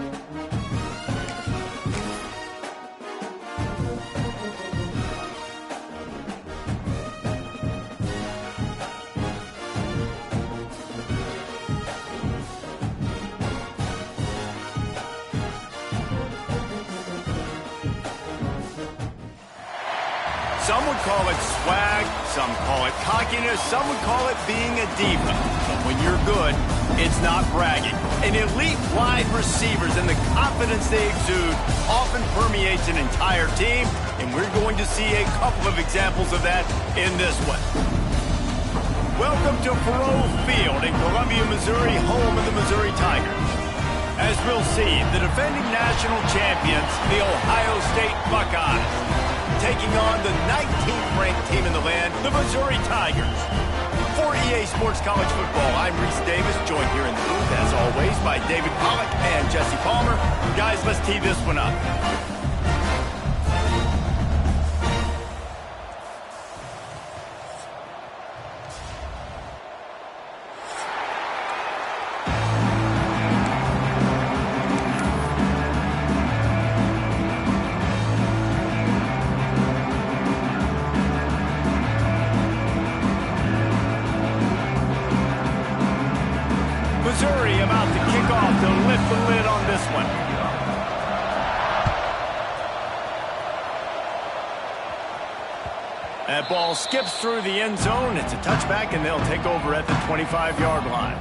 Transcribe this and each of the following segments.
Some would call it swag, some call it cockiness, some would call it being a diva. But when you're good, it's not bragging. And elite wide receivers and the confidence they exude often permeates an entire team, and we're going to see a couple of examples of that in this one. Welcome to Faurot Field in Columbia, Missouri, home of the Missouri Tigers. As we'll see, the defending national champions, the Ohio State Buckeyes, taking on the 19th ranked team in the land, the Missouri Tigers. For EA Sports College Football, I'm Reese Davis, joined here in the booth, as always, by David Pollack and Jesse Palmer. Guys, let's tee this one up. Missouri about to kick off to lift the lid on this one. That ball skips through the end zone. It's a touchback, and they'll take over at the 25-yard line.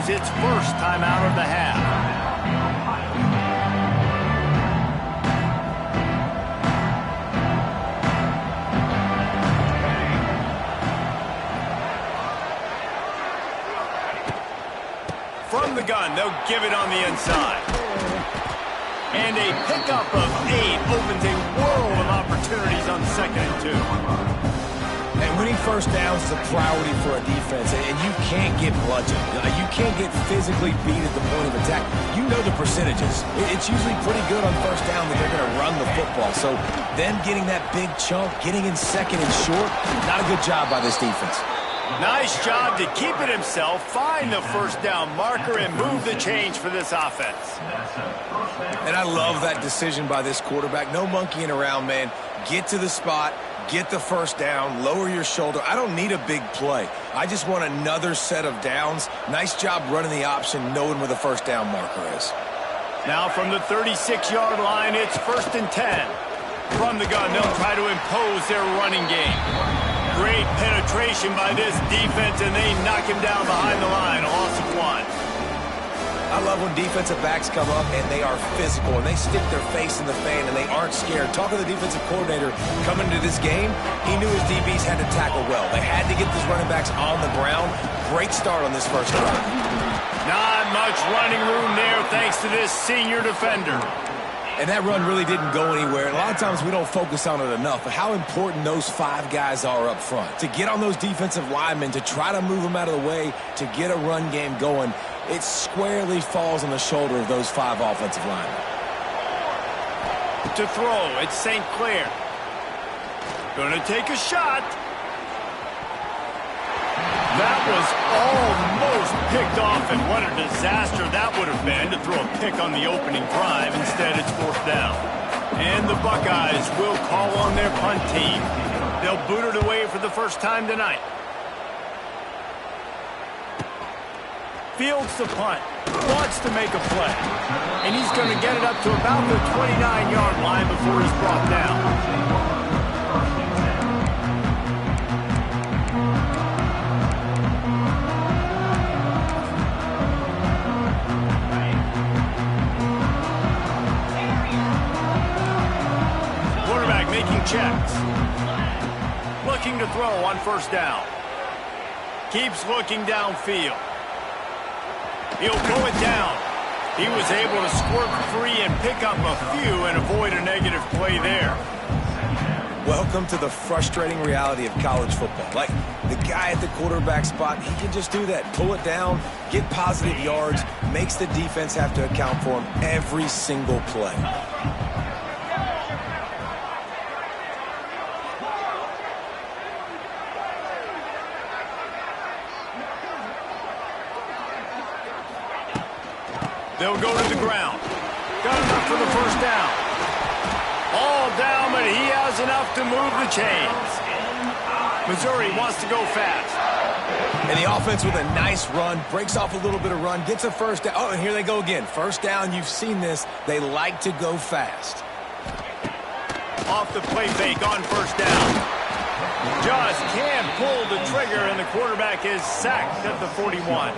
Its first time out of the half. From the gun, they'll give it on the inside. And a pickup of 8 opens a world of opportunities on 2nd and 2. And winning first downs is a priority for a defense, and you can't get bludgeoned. You can't get physically beat at the point of attack. You know the percentages. It's usually pretty good on first down that they're going to run the football. So them getting that big chunk, getting in 2nd and short, not a good job by this defense. Nice job to keep it himself, find the first down marker, and move the change for this offense. And I love that decision by this quarterback. No monkeying around, man. Get to the spot. Get the first down, lower your shoulder. I don't need a big play. I just want another set of downs. Nice job running the option, knowing where the first down marker is. Now from the 36-yard line, it's 1st and 10. From the gun, they'll try to impose their running game. Great penetration by this defense, and they knock him down behind the line, a loss of 1. I love when defensive backs come up and they are physical and they stick their face in the fan and they aren't scared. Talking to the defensive coordinator coming into this game, he knew his DBs had to tackle well. They had to get these running backs on the ground. Great start on this first drive. Not much running room there thanks to this senior defender. And that run really didn't go anywhere. And a lot of times we don't focus on it enough, but how important those 5 guys are up front. To get on those defensive linemen, to try to move them out of the way, to get a run game going, it squarely falls on the shoulder of those 5 offensive linemen. To throw, it's St. Clair. Gonna take a shot. That was almost picked off, and what a disaster that would have been to throw a pick on the opening drive. Instead, it's 4th down. And the Buckeyes will call on their punt team. They'll boot it away for the first time tonight. Fields the punt. wants to make a play. And he's going to get it up to about the 29-yard line before he's brought down. Making checks. Looking to throw on first down. Keeps looking downfield. He'll pull it down. He was able to squirt free and pick up a few and avoid a negative play there. Welcome to the frustrating reality of college football. Like, the guy at the quarterback spot, he can just do that. Pull it down, get positive yards, makes the defense have to account for him every single play. They'll go to the ground. Got enough for the first down. All down, but he has enough to move the chains. Missouri wants to go fast. And the offense with a nice run, breaks off a little bit of run, gets a first down. Oh, and here they go again. First down, you've seen this. They like to go fast. Off the play fake on first down. Just can't pull the trigger, and the quarterback is sacked at the 41.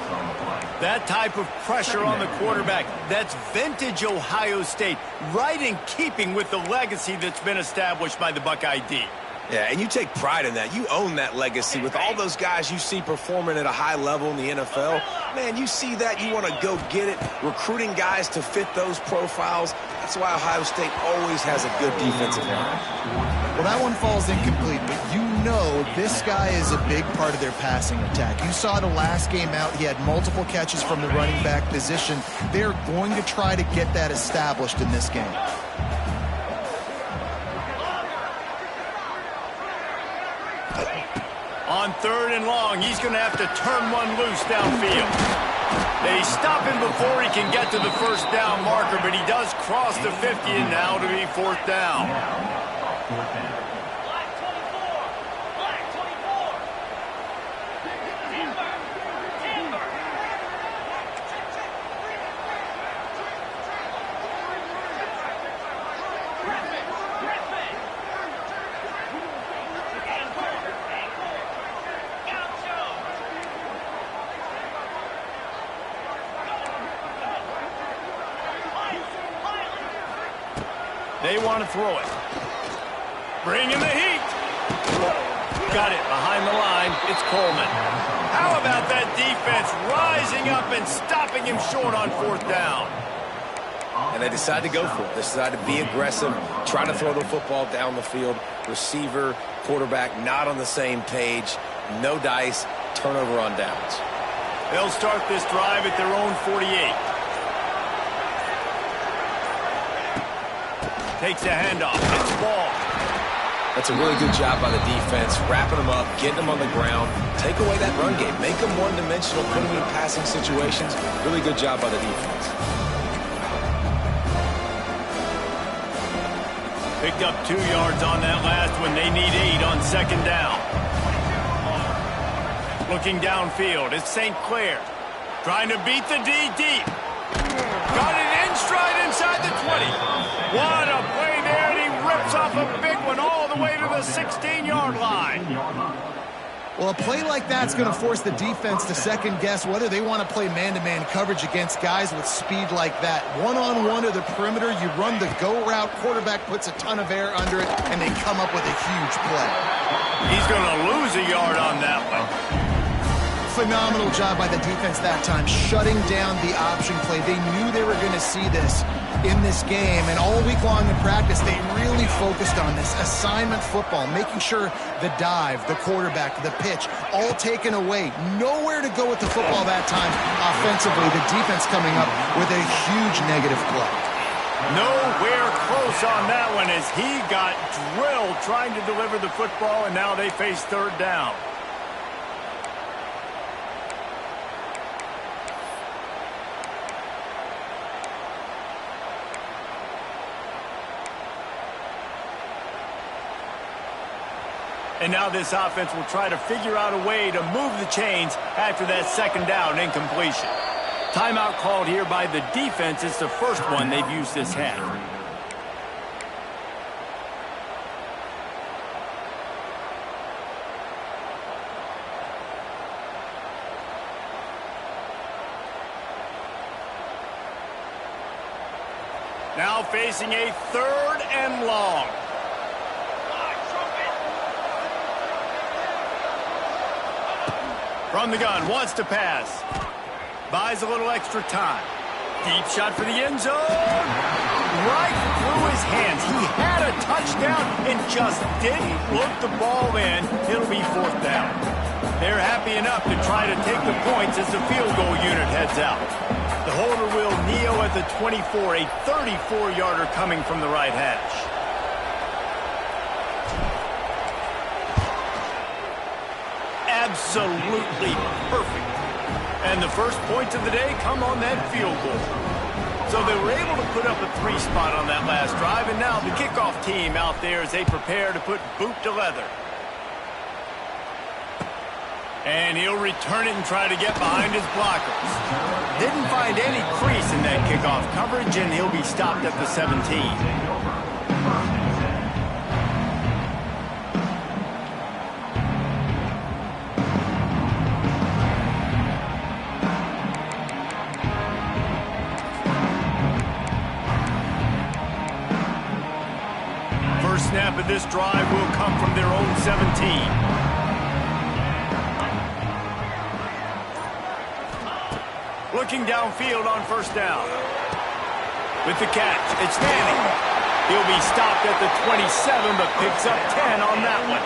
That type of pressure on the quarterback, that's vintage Ohio State, right in keeping with the legacy that's been established by the Buckeye D. Yeah, and you take pride in that. You own that legacy with all those guys you see performing at a high level in the NFL. Man, you see that, you want to go get it, recruiting guys to fit those profiles. That's why Ohio State always has a good defensive line. Well, that one falls incomplete, but you know this guy is a big part of their passing attack. You saw the last game out. He had multiple catches from the running back position. They're going to try to get that established in this game. On third and long, he's going to have to turn one loose downfield. They stop him before he can get to the first down marker, but he does cross the 50 and now to be fourth down. They want to throw it. Bring in the heat. Got it behind the line. It's Coleman. How about that defense rising up and stopping him short on fourth down? And they decide to go for it. They decide to be aggressive, try to throw the football down the field. Receiver, quarterback not on the same page. No dice. Turnover on downs. They'll start this drive at their own 48. Takes a handoff. It's ball. That's a really good job by the defense, wrapping them up, getting them on the ground. Take away that run game. Make them one-dimensional, put them in passing situations. Really good job by the defense. Picked up 2 yards on that last one. They need 8 on second down. Looking downfield. It's St. Clair. Trying to beat the D deep. Got it in stride inside the 20. What a play there, and he rips off a big one all the way to the 16-yard line. Well, a play like that's going to force the defense to second-guess whether they want to play man-to-man coverage against guys with speed like that. One-on-one to the perimeter, you run the go route, quarterback puts a ton of air under it, and they come up with a huge play. He's going to lose a yard on that one. Phenomenal job by the defense that time, shutting down the option play. They knew they were going to see this in this game, and all week long in practice, they really focused on this assignment football, making sure the dive, the quarterback, the pitch, all taken away. Nowhere to go with the football that time offensively. The defense coming up with a huge negative play. Nowhere close on that one as he got drilled trying to deliver the football, and now they face third down. And now this offense will try to figure out a way to move the chains after that second down incompletion. Timeout called here by the defense. It's the first one they've used this half. Now facing a 3rd and long. From the gun, wants to pass. Buys a little extra time. Deep shot for the end zone. Right through his hands. He had a touchdown and just didn't look the ball in. It'll be 4th down. They're happy enough to try to take the points as the field goal unit heads out. The holder will kneel at the 24, a 34-yarder coming from the right hash. Absolutely perfect. And the first points of the day come on that field goal. So they were able to put up a 3 spot on that last drive, and now the kickoff team out there as they prepare to put boot to leather. And he'll return it and try to get behind his blockers. Didn't find any crease in that kickoff coverage, and he'll be stopped at the 17. First snap of this drive will come from their own 17. Looking downfield on first down. With the catch, it's Manning. He'll be stopped at the 27, but picks up 10 on that one.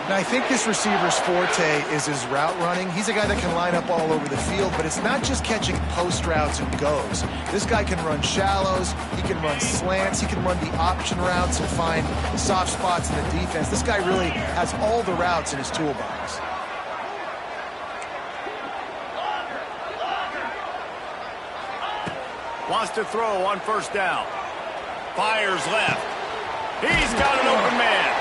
Now, I think this receiver's forte is his route running. He's a guy that can line up all over the field, but it's not just catching post routes and goes. This guy can run shallows, he can run slants, he can run the option routes and find soft spots in the defense. This guy really has all the routes in his toolbox. Wants to throw on first down. Fires left. He's got an open man.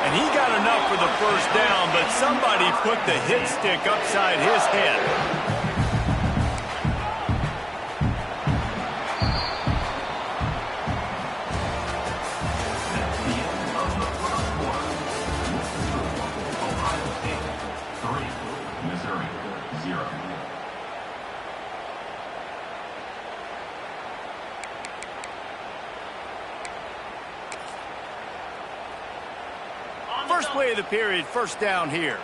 And he got enough for the first down, but somebody put the hit stick upside his head. First play of the period, first down here.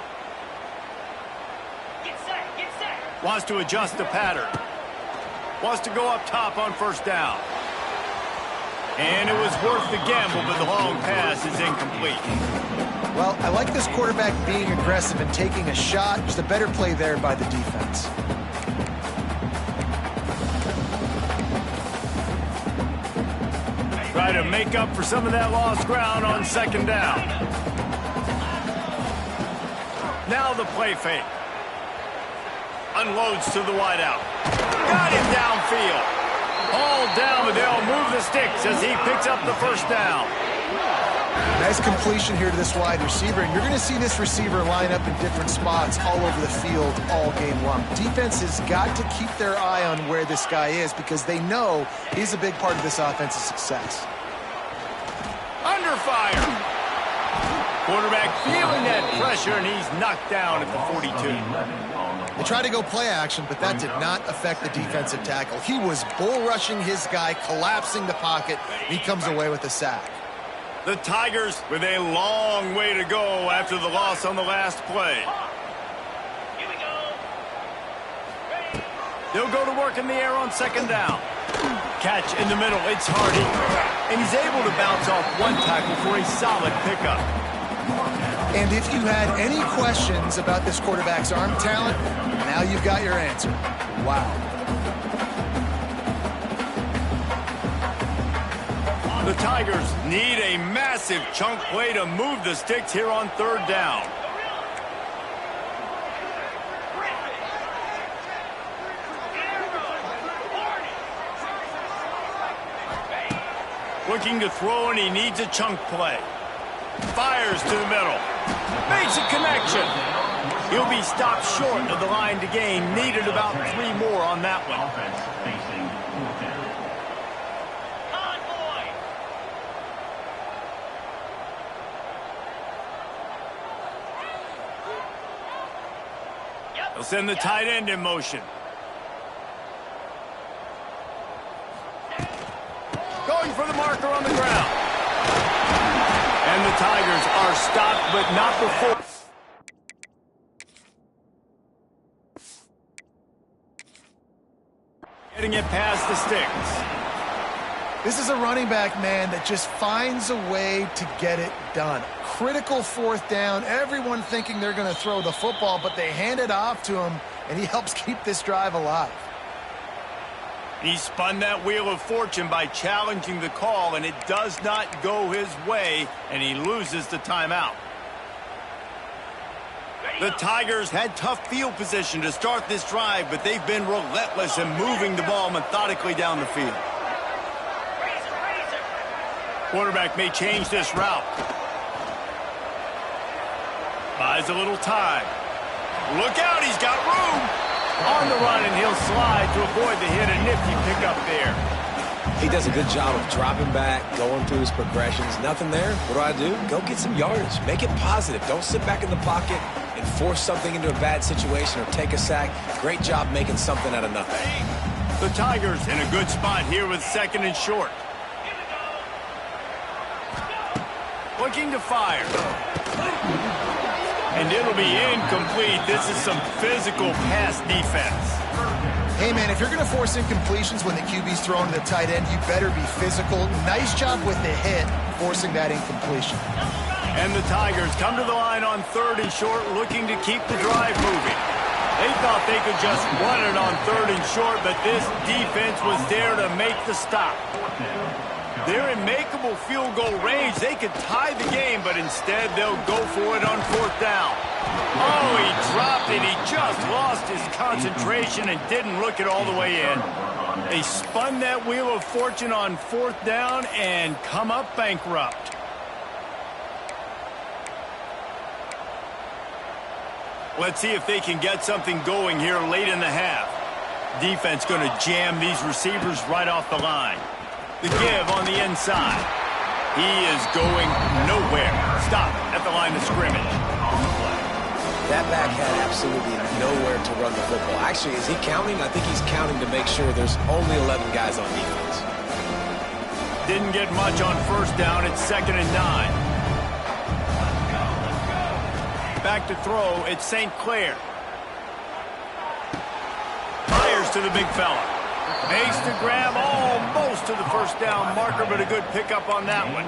Get set. Wants to adjust the pattern. Wants to go up top on first down. And it was worth the gamble, but the long pass is incomplete. Well, I like this quarterback being aggressive and taking a shot. Just a better play there by the defense. Try to make up for some of that lost ground on second down. Now the play fake. Unloads to the wideout. Got him downfield. Hauled down, but they'll move the sticks as he picks up the first down. Nice completion here to this wide receiver, and you're going to see this receiver line up in different spots all over the field all game long. Defense has got to keep their eye on where this guy is because they know he's a big part of this offense's success. Under fire. Quarterback feeling that pressure, and he's knocked down at the 42. They tried to go play action, but that did not affect the defensive tackle. He was bull rushing his guy, collapsing the pocket. He comes away with a sack. The Tigers with a long way to go after the loss on the last play. Here we go. They'll go to work in the air on second down. Catch in the middle, it's Hardy. And he's able to bounce off one tackle for a solid pickup. And if you had any questions about this quarterback's arm talent, now you've got your answer. Wow. The Tigers need a massive chunk play to move the sticks here on third down. Looking to throw, and he needs a chunk play. Fires to the middle. Makes a connection. He'll be stopped short of the line to gain. Needed about 3 more on that one. They'll send the tight end in motion. Going for the marker on the ground. And the Tigers are stopped, but not before. Getting it past the sticks. This is a running back, man, that just finds a way to get it done. Critical 4th down. Everyone thinking they're going to throw the football, but they hand it off to him, and he helps keep this drive alive. He spun that wheel of fortune by challenging the call, and it does not go his way, and he loses the timeout. The Tigers had tough field position to start this drive, but they've been relentless in moving the ball methodically down the field. Quarterback may change this route. Buys a little time. Look out, he's got room. On the run, and he'll slide to avoid the hit. A nifty pickup there. He does a good job of dropping back, going through his progressions. Nothing there. What do? Go get some yardage. Make it positive. Don't sit back in the pocket and force something into a bad situation or take a sack. Great job making something out of nothing. The Tigers in a good spot here with 2nd and short. Looking to fire. And it'll be incomplete. This is some physical pass defense. Hey, man, if you're going to force incompletions when the QB's throwing to the tight end, you better be physical. Nice job with the hit, forcing that incompletion. And the Tigers come to the line on 3rd and short, looking to keep the drive moving. They thought they could just run it on 3rd and short, but this defense was there to make the stop. They're in makeable field goal range. They could tie the game, but instead they'll go for it on 4th down. Oh, he dropped it. He just lost his concentration and didn't look it all the way in. They spun that wheel of fortune on 4th down and come up bankrupt. Let's see if they can get something going here late in the half. Defense going to jam these receivers right off the line. The give on the inside. He is going nowhere. Stop at the line of scrimmage. That back had absolutely nowhere to run the football. Actually, is he counting? I think he's counting to make sure there's only 11 guys on defense. Didn't get much on 1st down. It's 2nd and 9. Back to throw. It's St. Clair. Fires to the big fella. Makes the grab almost to the 1st down marker, but a good pickup on that one.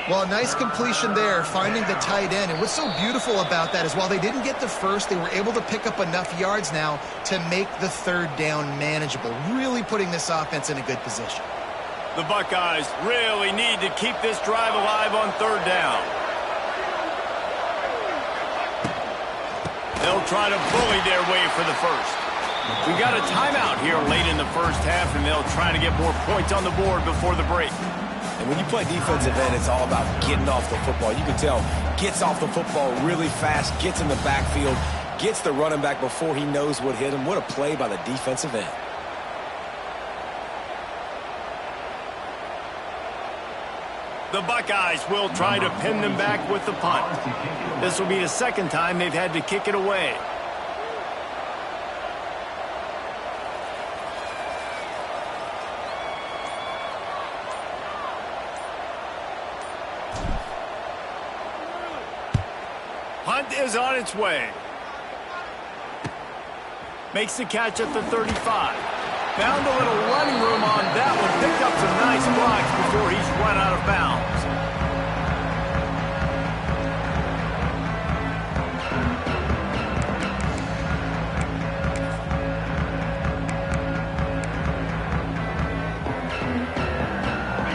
Well, a nice completion there, finding the tight end. And what's so beautiful about that is while they didn't get the first, they were able to pick up enough yards now to make the 3rd down manageable, really putting this offense in a good position. The Buckeyes really need to keep this drive alive on 3rd down. They'll try to bully their way for the first. We got a timeout here late in the 1st half, and they'll try to get more points on the board before the break. And when you play defensive end, it's all about getting off the football. You can tell, gets off the football really fast, gets in the backfield, gets the running back before he knows what hit him. What a play by the defensive end. The Buckeyes will try to pin them back with the punt. This will be the 2nd time they've had to kick it away. Punt is on its way. Makes the catch at the 35. Found a little running room on that one. Picked up some nice blocks before he's run out of bounds.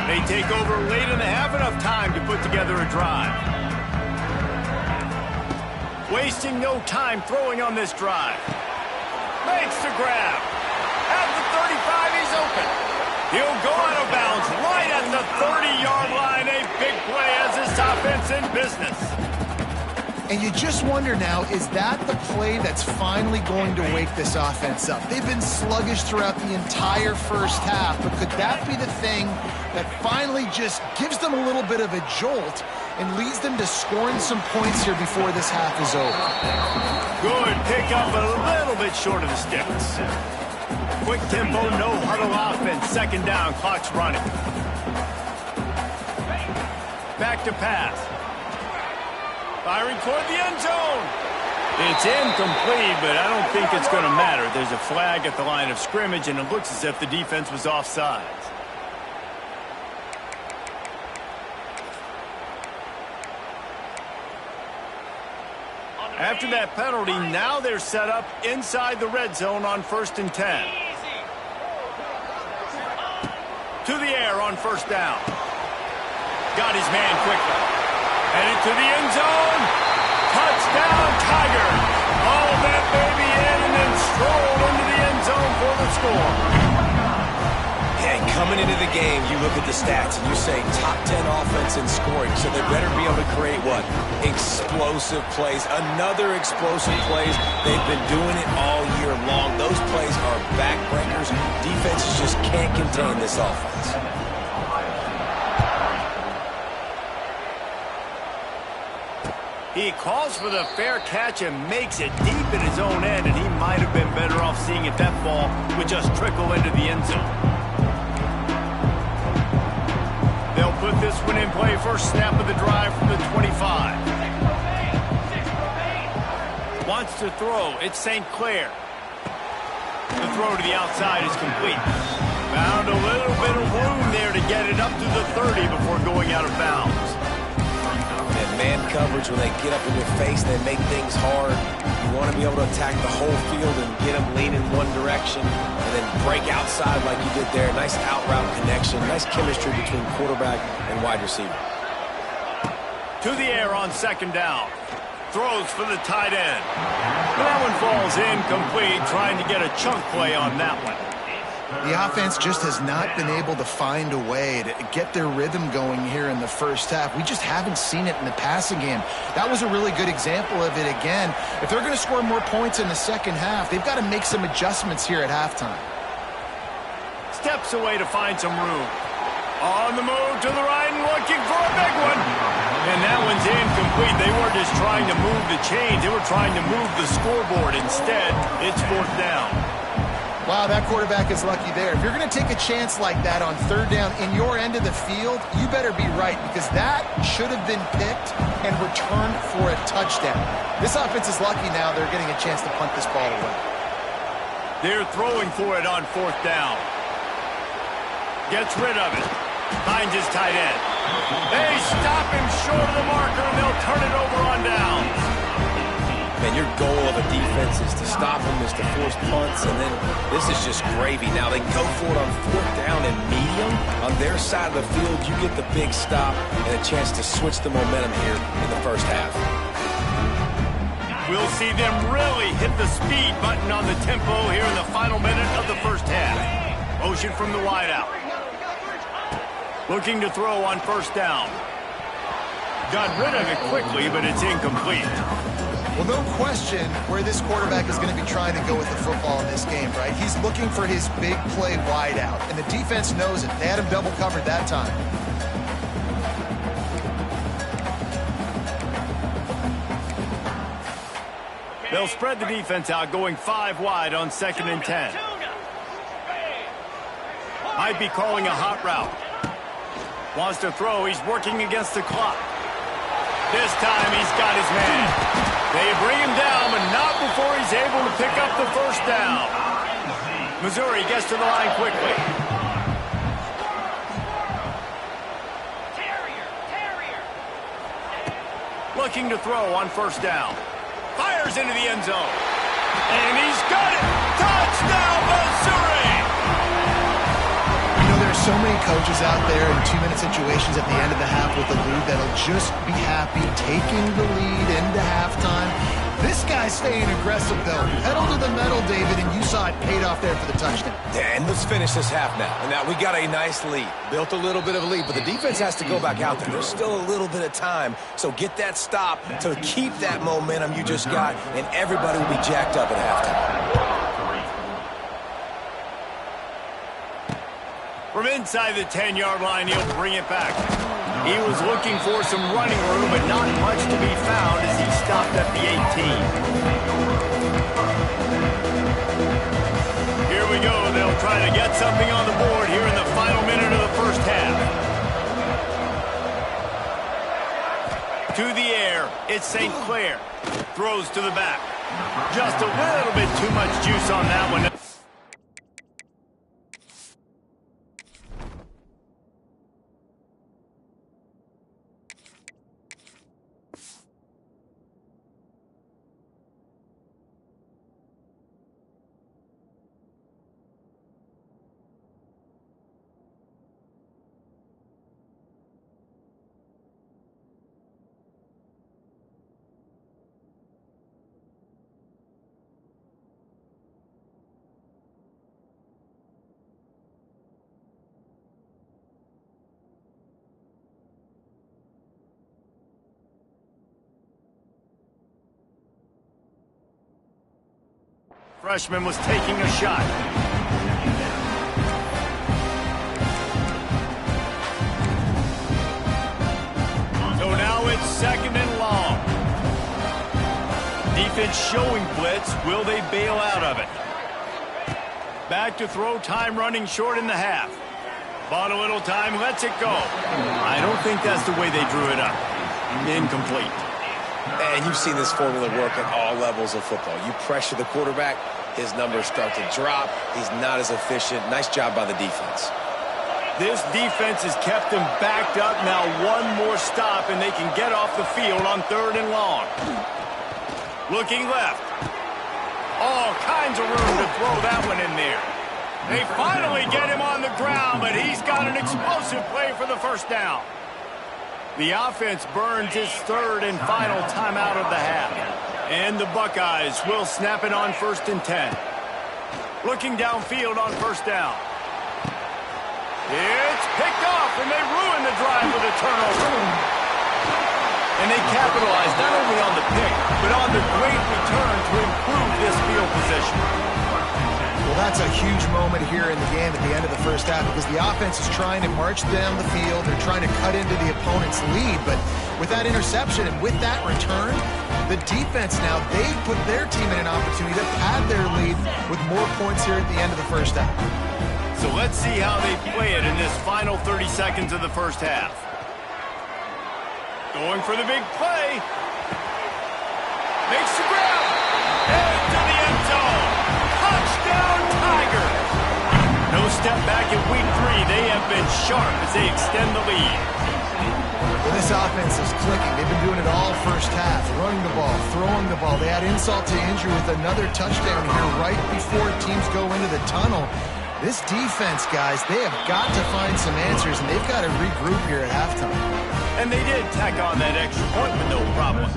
They take over late in the half, enough time to put together a drive. Wasting no time throwing on this drive. Makes the grab. At the 35, he's open. He'll go out of bounds right at the 30-yard line. A big play as this offense in business. And you just wonder now, is that the play that's finally going to wake this offense up? They've been sluggish throughout the entire first half, but could that be the thing that finally just gives them a little bit of a jolt and leads them to scoring some points here before this half is over? Good pickup, a little bit short of the sticks. Quick tempo, no huddle offense. Second down, clock's running. Back to pass. Firing toward the end zone. It's incomplete, but I don't think it's going to matter. There's a flag at the line of scrimmage, and it looks as if the defense was offsides. After that penalty, now they're set up inside the red zone on 1st and 10. To the air on 1st down. Got his man quickly. Headed to the end zone. Touchdown, Tigers. All that baby in and then strolled into the end zone for the score. And coming into the game, you look at the stats and you say top 10 offense in scoring, so they better be able to create what? Explosive plays. Another explosive plays. They've been doing it all year long. Those plays are backbreakers. Defenses just can't contain this offense. He calls for the fair catch and makes it deep in his own end, and he might have been better off seeing if that ball would just trickle into the end zone. They'll put this one in play. First snap of the drive from the 25. Wants to throw. It's St. Clair. The throw to the outside is complete. Found a little bit of room there to get it up to the 30 before going out of bounds. And man coverage, when they get up in your face, they make things hard. You want to be able to attack the whole field and get them leaning one direction and then break outside like you did there. Nice out route connection. Nice chemistry between quarterback and wide receiver. To the air on 2nd down. Throws for the tight end. That one falls incomplete, trying to get a chunk play on that one. The offense just has not been able to find a way to get their rhythm going here in the first half. We just haven't seen it in the passing game. That was a really good example of it again. If they're going to score more points in the second half, they've got to make some adjustments here at halftime. Steps away to find some room. On the move to the right and looking for a big one. And that one's incomplete. They weren't just trying to move the chains. They were trying to move the scoreboard. Instead, it's 4th down. Wow, that quarterback is lucky there. If you're going to take a chance like that on 3rd down in your end of the field, you better be right, because that should have been picked and returned for a touchdown. This offense is lucky now they're getting a chance to punt this ball away. They're throwing for it on 4th down. Gets rid of it. Finds his tight end. They stop him short of the marker, and they'll turn it over on downs. Man, your goal of a defense is to stop them, is to force punts, and then this is just gravy. Now they go for it on 4th down and medium. On their side of the field, you get the big stop and a chance to switch the momentum here in the first half. We'll see them really hit the speed button on the tempo here in the final minute of the first half. Motion from the wideout. Looking to throw on 1st down. Got rid of it quickly, but it's incomplete. Well, no question where this quarterback is going to be trying to go with the football in this game, right? He's looking for his big play wide out, and the defense knows it. They had him double covered that time. They'll spread the defense out, going 5 wide on 2nd and 10. Might be calling a hot route. Wants to throw. He's working against the clock. This time he's got his man. They bring him down, but not before he's able to pick up the 1st down. Missouri gets to the line quickly. Looking to throw on 1st down. Fires into the end zone. And he's got it. Touchdown, Missouri! You know, there's so many coaches out there in 2-minute situations at the end of the half with the lead that'll just be happy taking the lead into halftime. This guy's staying aggressive, though. Pedal to the metal, David, and you saw it paid off there for the touchdown. And let's finish this half now. And now we got a nice lead. Built a little bit of a lead, but the defense has to go back out there. There's still a little bit of time. So get that stop to keep that momentum you just got, and everybody will be jacked up at halftime. From inside the 10-yard line, he'll bring it back. He was looking for some running room, but not much to be found as he stopped at the 18. Here we go. They'll try to get something on the board here in the final minute of the first half. To the air, it's St. Clair. Throws to the back. Just a little bit too much juice on that one. Freshman was taking a shot. So now it's second and long. Defense showing blitz. Will they bail out of it? Back to throw, time running short in the half. Bought a little time, lets it go. I don't think that's the way they drew it up. Incomplete. And you've seen this formula work at all levels of football. You pressure the quarterback, his numbers start to drop. He's not as efficient. Nice job by the defense. This defense has kept them backed up. Now one more stop, and they can get off the field on third and long. Looking left. All kinds of room to throw that one in there. They finally get him on the ground, but he's got an explosive play for the first down. The offense burns his third and final timeout of the half. And the Buckeyes will snap it on 1st and 10. Looking downfield on first down. It's picked off, and they ruin the drive with a turnover. And they capitalize not only on the pick, but on the great return to improve this field position. Well, that's a huge moment here in the game at the end of the first half because the offense is trying to march down the field. They're trying to cut into the opponent's lead. But with that interception and with that return, the defense now, they put their team in an opportunity to pad their lead with more points here at the end of the first half. So let's see how they play it in this final 30 seconds of the first half. Going for the big play. Makes the grab. Into the end zone. Touchdown, Tigers. No step back in week 3. They have been sharp as they extend the lead. Well, this offense is clicking. They've been doing it all first half. Running the ball, throwing the ball. They add insult to injury with another touchdown here right before teams go into the tunnel. This defense, guys, they have got to find some answers, and they've got to regroup here at halftime. And they did tack on that extra point with no problem.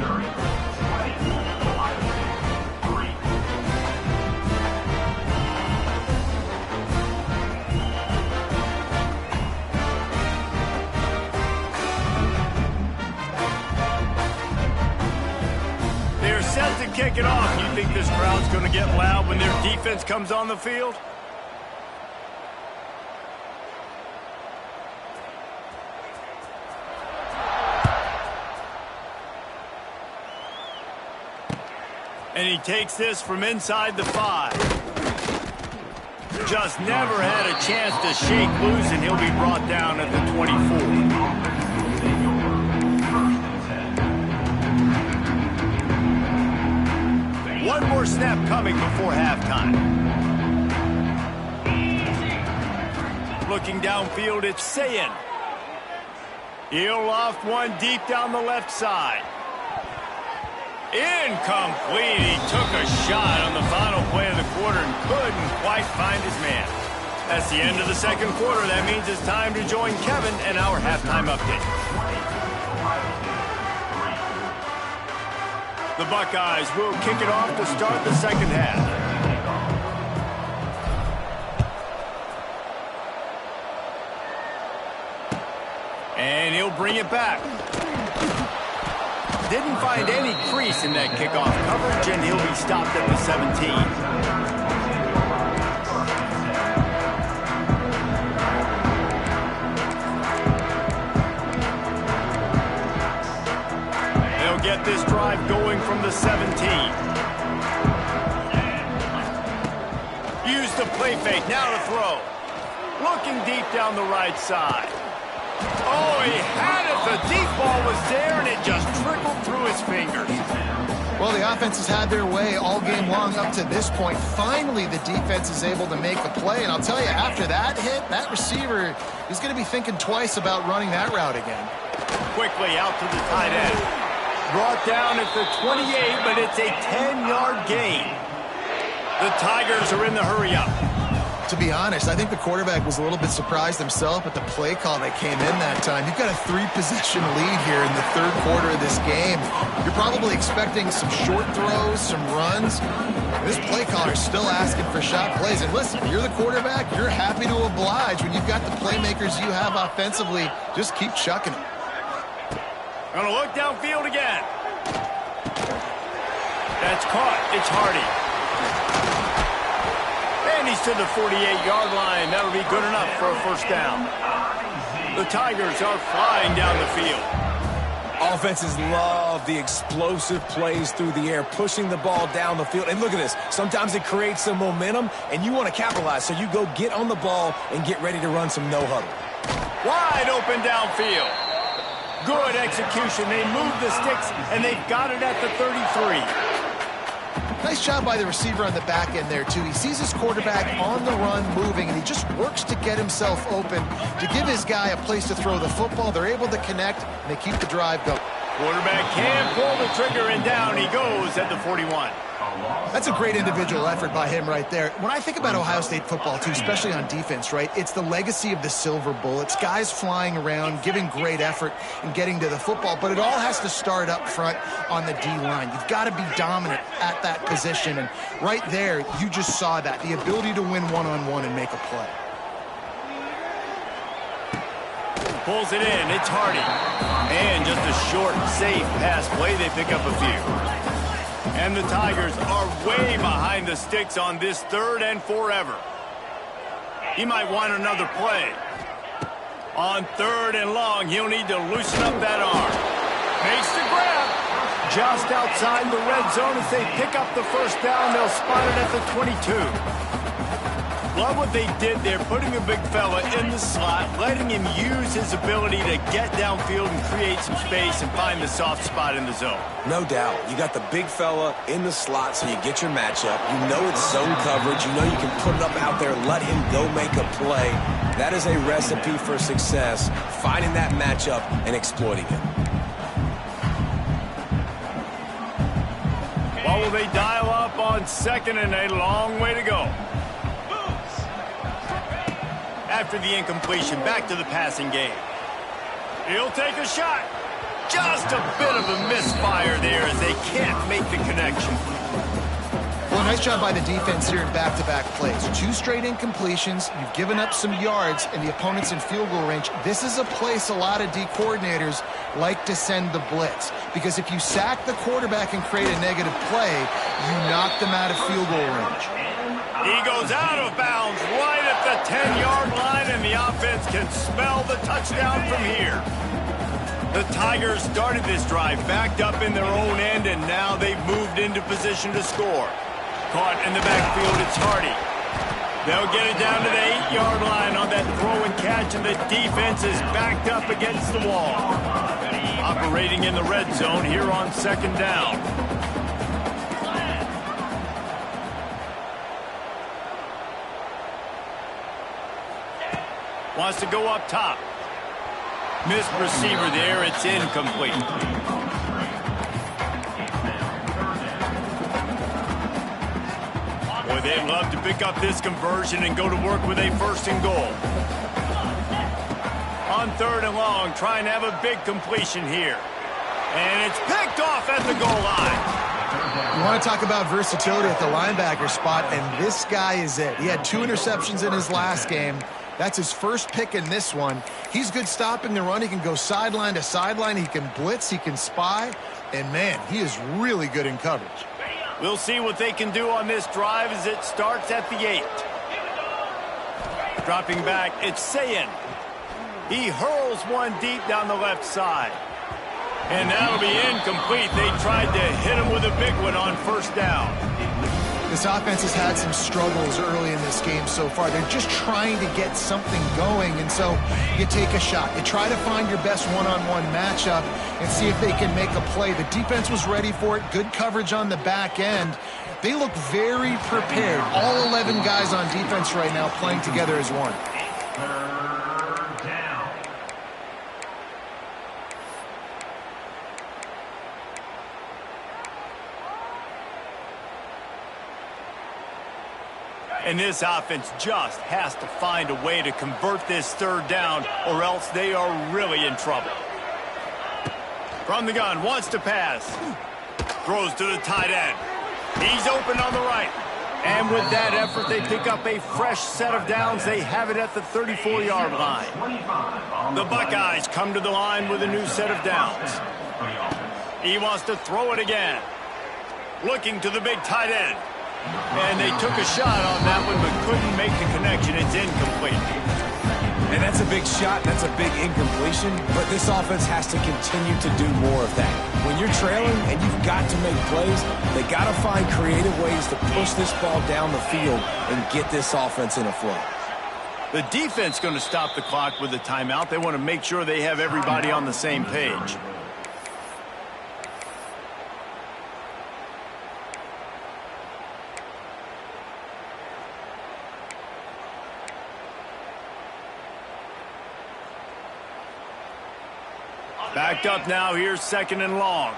They're set to kick it off. You think this crowd's going to get loud when their defense comes on the field? And he takes this from inside the 5. Just never had a chance to shake loose, and he'll be brought down at the 24. One more snap coming before halftime. Looking downfield, it's Sayin. He'll loft one deep down the left side. Incomplete. He took a shot on the final play of the quarter and couldn't quite find his man. That's the end of the second quarter. That means it's time to join Kevin and our halftime update. The Buckeyes will kick it off to start the second half. And he'll bring it back. Didn't find any crease in that kickoff coverage, and he'll be stopped at the 17. Get this drive going from the 17. Use the play fake, now to throw. Looking deep down the right side. Oh, he had it. The deep ball was there, and it just trickled through his fingers. Well, the offense has had their way all game long up to this point. Finally, the defense is able to make the play, and I'll tell you, after that hit, that receiver is going to be thinking twice about running that route again. Quickly out to the tight end. Brought down at the 28, but it's a 10-yard gain. The Tigers are in the hurry-up. To be honest, I think the quarterback was a little bit surprised himself at the play call that came in that time. You've got a 3-possession lead here in the third quarter of this game. You're probably expecting some short throws, some runs. This play caller is still asking for shot plays. And listen, you're the quarterback. You're happy to oblige. When you've got the playmakers you have offensively, just keep chucking them. Gonna look downfield again. That's caught. It's Hardy. And he's to the 48-yard line. That'll be good enough for a first down. The Tigers are flying down the field. Offenses love the explosive plays through the air, pushing the ball down the field. And look at this. Sometimes it creates some momentum, and you want to capitalize. So you go get on the ball and get ready to run some no-huddle. Wide open downfield. Good execution. They move the sticks, and they've got it at the 33. Nice job by the receiver on the back end there, too. He sees his quarterback on the run moving, and he just works to get himself open to give his guy a place to throw the football. They're able to connect, and they keep the drive going. Quarterback can pull the trigger, and down he goes at the 41. That's a great individual effort by him right there. When I think about Ohio State football, too, especially on defense, right, it's the legacy of the Silver Bullets, guys flying around, giving great effort and getting to the football, but it all has to start up front on the D-line. You've got to be dominant at that position, and right there, you just saw that, the ability to win one-on-one and make a play. Pulls it in, it's Hardy. And just a short, safe pass play, they pick up a few. And the Tigers are way behind the sticks on this third and forever. He might want another play. On third and long, he'll need to loosen up that arm. Makes the grab. Just outside the red zone as they pick up the first down. They'll spot it at the 22. Love what they did there, putting a big fella in the slot, letting him use his ability to get downfield and create some space and find the soft spot in the zone. No doubt. You got the big fella in the slot, so you get your matchup. You know it's zone coverage. You know you can put it up out there, let him go make a play. That is a recipe for success, finding that matchup and exploiting it. What will they dial up on second and a long way to go? After the incompletion, back to the passing game. He'll take a shot. Just a bit of a misfire there as they can't make the connection. Well, nice job by the defense here in back-to-back plays. 2 straight incompletions. You've given up some yards, and the opponent's in field goal range. This is a place a lot of D coordinators like to send the blitz, because if you sack the quarterback and create a negative play, you knock them out of field goal range. He goes out of bounds right at the 10-yard line, and the offense can smell the touchdown from here. The Tigers started this drive backed up in their own end, and now they've moved into position to score. Caught in the backfield, it's Hardy. They'll get it down to the 8-yard line on that throw and catch, and the defense is backed up against the wall. Operating in the red zone here on second down. Wants to go up top. Missed receiver there. It's incomplete. Boy, They'd love to pick up this conversion and go to work with a 1st and goal. On 3rd and long, trying to have a big completion here. And it's picked off at the goal line. You want to talk about versatility at the linebacker spot, and this guy is it. He had 2 interceptions in his last game. That's his first pick in this one. He's good stopping the run. He can go sideline to sideline. He can blitz. He can spy. And, man, he is really good in coverage. We'll see what they can do on this drive as it starts at the 8. Dropping back, it's Sayin. He hurls one deep down the left side. And that'll be incomplete. They tried to hit him with a big one on 1st down. This offense has had some struggles early in this game so far. They're just trying to get something going, and so you take a shot. You try to find your best one-on-one matchup and see if they can make a play. The defense was ready for it. Good coverage on the back end. They look very prepared. All 11 guys on defense right now playing together as one. And this offense just has to find a way to convert this 3rd down, or else they are really in trouble. From the gun, wants to pass. Throws to the tight end. He's open on the right. And with that effort, they pick up a fresh set of downs. They have it at the 34-yard line. The Buckeyes come to the line with a new set of downs. He wants to throw it again. Looking to the big tight end. And they took a shot on that one, but couldn't make the connection. It's incomplete. And that's a big shot. That's a big incompletion. But this offense has to continue to do more of that. When you're trailing and you've got to make plays, they got to find creative ways to push this ball down the field and get this offense in a flow. The defense going to stop the clock with a timeout. They want to make sure they have everybody on the same page. Backed up now. Here's 2nd and long.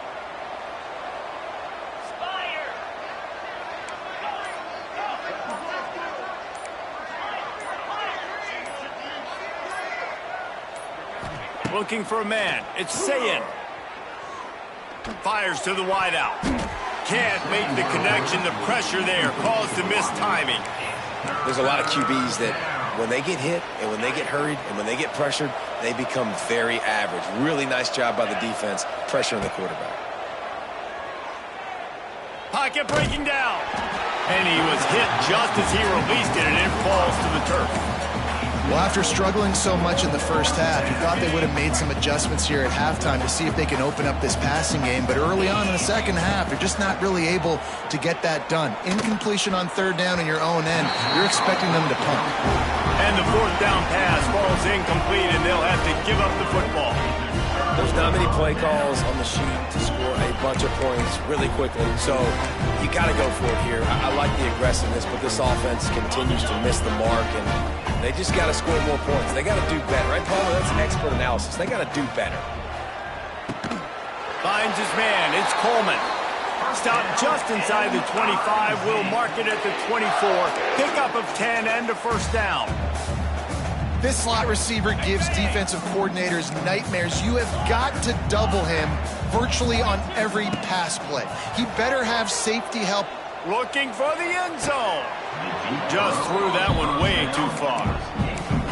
Looking for a man. It's Sayin. Fires to the wideout. Can't make the connection. The pressure there caused the missed timing. There's a lot of QBs that when they get hit and when they get hurried and when they get pressured, they become very average. Really nice job by the defense pressuring the quarterback. Pocket breaking down. And he was hit just as he released it, and it falls to the turf. Well, after struggling so much in the first half, you thought they would have made some adjustments here at halftime to see if they can open up this passing game. But early on in the second half, they're just not really able to get that done. Incompletion on 3rd down in your own end, you're expecting them to punt. And the 4th down pass falls incomplete, and they'll have to give up the football. There's not many play calls on the sheet to score a bunch of points really quickly, so you got to go for it here. I like the aggressiveness, but this offense continues to miss the mark, and they just got to score more points. They got to do better, right, Paul? That's expert analysis. They got to do better. Finds his man. It's Coleman. Stopped just inside the 25. Will mark it at the 24. Pickup of 10 and a 1st down. This slot receiver gives defensive coordinators nightmares. You have got to double him virtually on every pass play. He better have safety help. Looking for the end zone. Just threw that one way too far.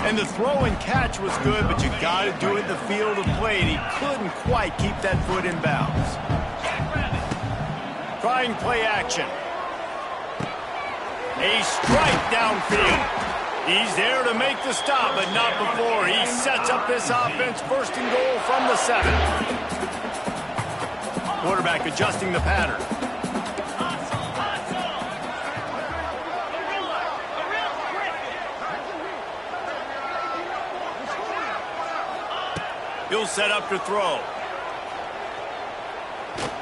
And the throw and catch was good, but you got to do it in the field of play, and he couldn't quite keep that foot in bounds. Trying play action. A strike downfield. He's there to make the stop, but not before. He sets up this offense 1st and goal from the 7. Quarterback adjusting the pattern. He'll set up to throw.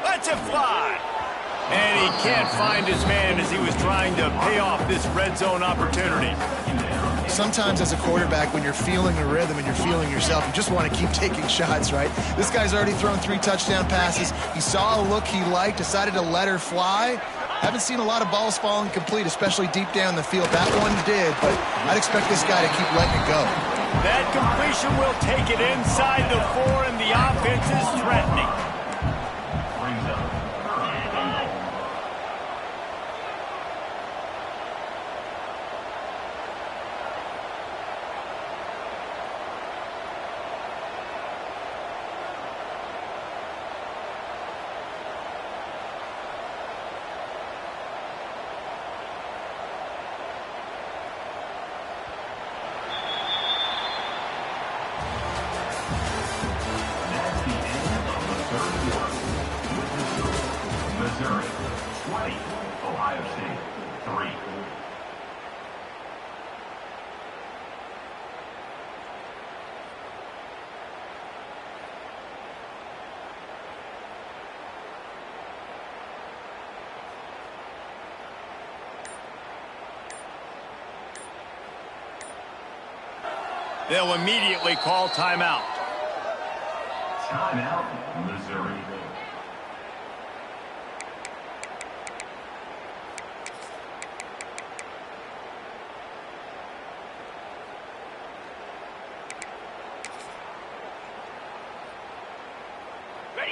Lets it fly. And he can't find his man as he was trying to pay off this red zone opportunity. Sometimes as a quarterback, when you're feeling the rhythm and you're feeling yourself, you just want to keep taking shots, right? This guy's already thrown 3 touchdown passes. He saw a look he liked, decided to let her fly, Haven't seen a lot of balls falling complete, especially deep down the field. That one did, but I'd expect this guy to keep letting it go. That completion will take it inside the 4, and the offense is threatening. Missouri, 20. Ohio State, 3. They'll immediately call timeout. Timeout, Missouri.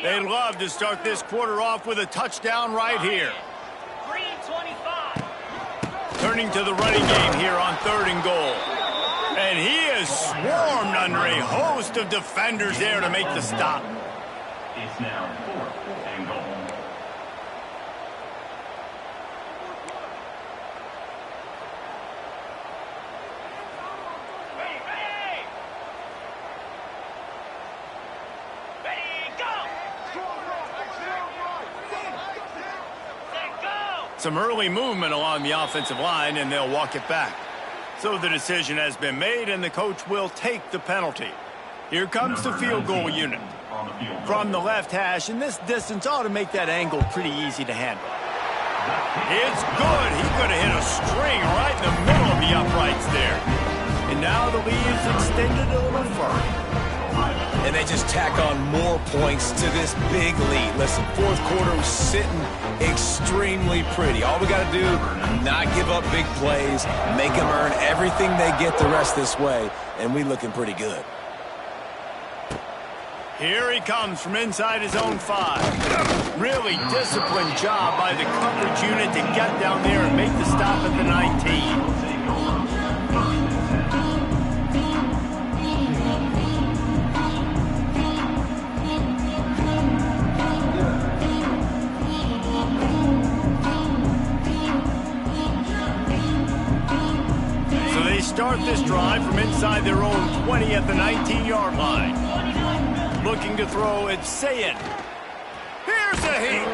They'd love to start this quarter off with a touchdown right here. 3:25. Turning to the running game here on 3rd and goal. And he is swarmed under a host of defenders there to make the stop. It's now 4th and goal. Some early movement along the offensive line, and they'll walk it back. So the decision has been made, and the coach will take the penalty. Here comes the field goal unit. From the left hash, and this distance ought to make that angle pretty easy to handle. It's good. He could have hit a string right in the middle of the uprights there. And now the lead is extended a little further. And they just tack on more points to this big lead. Listen, 4th quarter was sitting extremely pretty. All we got to do, not give up big plays, make them earn everything they get the rest this way, and we looking pretty good. Here he comes from inside his own 5. Really disciplined job by the coverage unit to get down there and make the stop at the 19. Start this drive from inside their own 20 at the 19-yard line. Looking to throw, it's Sayin. Here's a heat.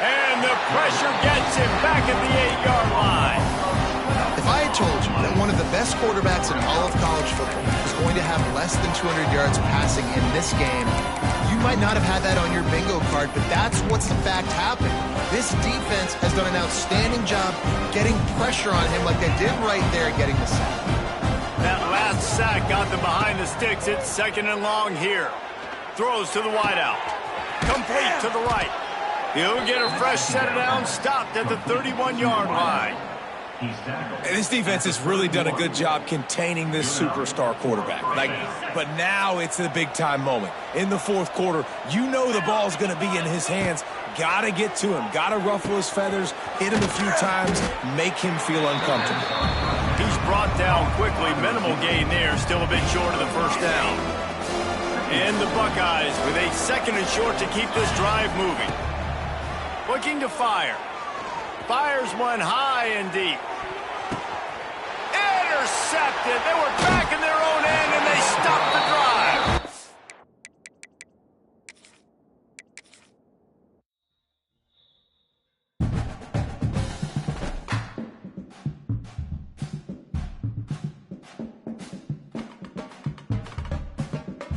And the pressure gets him back at the 8-yard line. If I had told you that one of the best quarterbacks in all of college football was going to have less than 200 yards passing in this game, you might not have had that on your bingo card, but that's what's in fact happened. This defense has done an outstanding job getting pressure on him like they did right there getting the sack. That last sack got them behind the sticks. It's 2nd and long here. Throws to the wideout. Complete to the right. He'll get a fresh set down, stopped at the 31-yard line. This defense has really done a good job containing this superstar quarterback. But now it's the big-time moment. In the 4th quarter, you know the ball's going to be in his hands. Got to get to him. Got to ruffle his feathers, hit him a few times, make him feel uncomfortable. He's brought down quickly. Minimal gain there. Still a bit short of the 1st down. And the Buckeyes with a 2nd and short to keep this drive moving. Looking to fire. Fires one high and deep. Intercepted. They were back in their own end, and they stopped the drive.